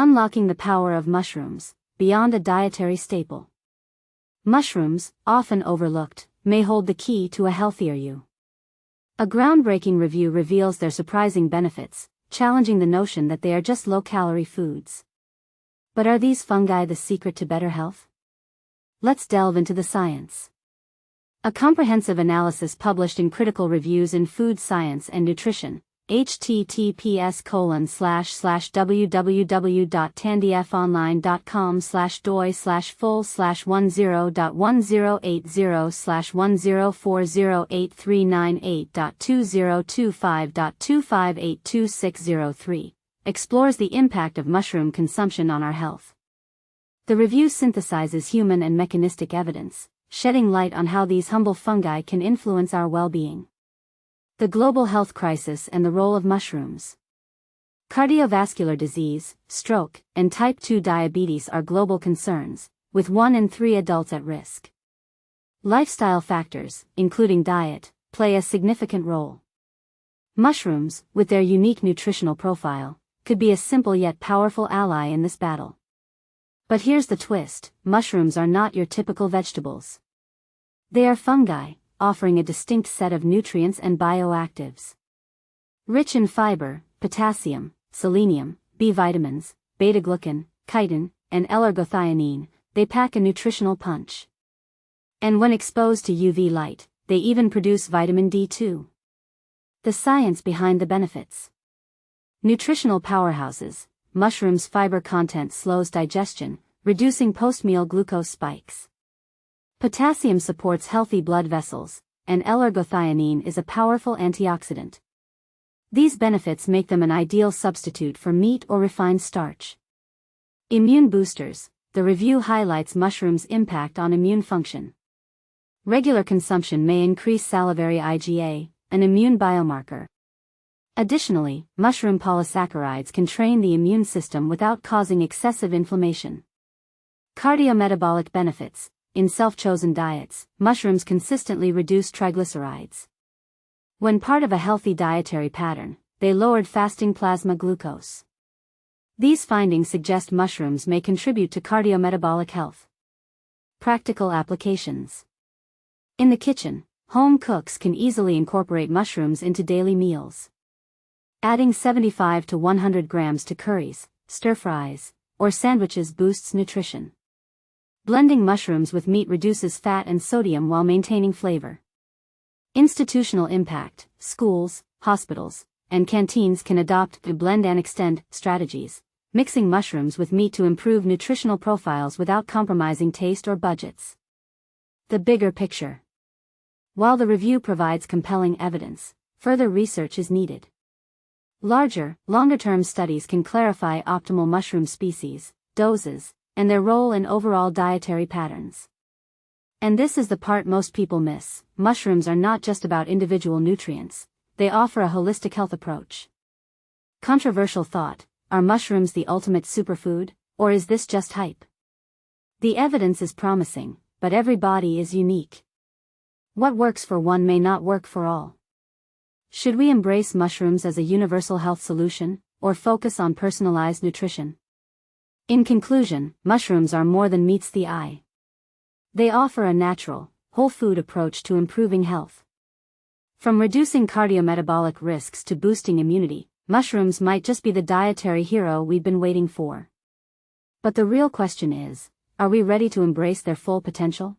Unlocking the power of mushrooms, beyond a dietary staple. Mushrooms, often overlooked, may hold the key to a healthier you. A groundbreaking review reveals their surprising benefits, challenging the notion that they are just low-calorie foods. But are these fungi the secret to better health? Let's delve into the science. A comprehensive analysis published in Critical Reviews in Food Science and Nutrition, https://www.tandyf.online.com/doi/10.1080/10408839.2025.25822603, explores the impact of mushroom consumption on our health. The review synthesizes human and mechanistic evidence, shedding light on how these humble fungi can influence our well-being. The global health crisis and the role of mushrooms. Cardiovascular disease, stroke, and type 2 diabetes are global concerns, with 1 in 3 adults at risk. Lifestyle factors, including diet, play a significant role. Mushrooms, with their unique nutritional profile, could be a simple yet powerful ally in this battle. But here's the twist: mushrooms are not your typical vegetables. They are fungi, offering a distinct set of nutrients and bioactives. Rich in fiber, potassium, selenium, B vitamins, beta-glucan, chitin, and L-ergothioneine, they pack a nutritional punch. And when exposed to UV light, they even produce vitamin D2. The science behind the benefits. Nutritional powerhouses. Mushrooms' fiber content slows digestion, reducing post-meal glucose spikes. Potassium supports healthy blood vessels, and L-ergothioneine is a powerful antioxidant. These benefits make them an ideal substitute for meat or refined starch. Immune boosters. The review highlights mushrooms' impact on immune function. Regular consumption may increase salivary IgA, an immune biomarker. Additionally, mushroom polysaccharides can train the immune system without causing excessive inflammation. Cardiometabolic benefits. In self-chosen diets, mushrooms consistently reduce triglycerides. When part of a healthy dietary pattern, they lowered fasting plasma glucose. These findings suggest mushrooms may contribute to cardiometabolic health. Practical applications. In the kitchen, home cooks can easily incorporate mushrooms into daily meals. Adding 75 to 100 grams to curries, stir-fries, or sandwiches boosts nutrition. Blending mushrooms with meat reduces fat and sodium while maintaining flavor. Institutional impact. Schools, hospitals, and canteens can adopt the blend and extend strategies, mixing mushrooms with meat to improve nutritional profiles without compromising taste or budgets. The bigger picture. While the review provides compelling evidence, further research is needed. Larger, longer-term studies can clarify optimal mushroom species, doses, and their role in overall dietary patterns. And this is the part most people miss: mushrooms are not just about individual nutrients, they offer a holistic health approach. Controversial thought: are mushrooms the ultimate superfood, or is this just hype? The evidence is promising, but every body is unique. What works for one may not work for all. Should we embrace mushrooms as a universal health solution, or focus on personalized nutrition? In conclusion, mushrooms are more than meets the eye. They offer a natural, whole food approach to improving health. From reducing cardiometabolic risks to boosting immunity, mushrooms might just be the dietary hero we've been waiting for. But the real question is, are we ready to embrace their full potential?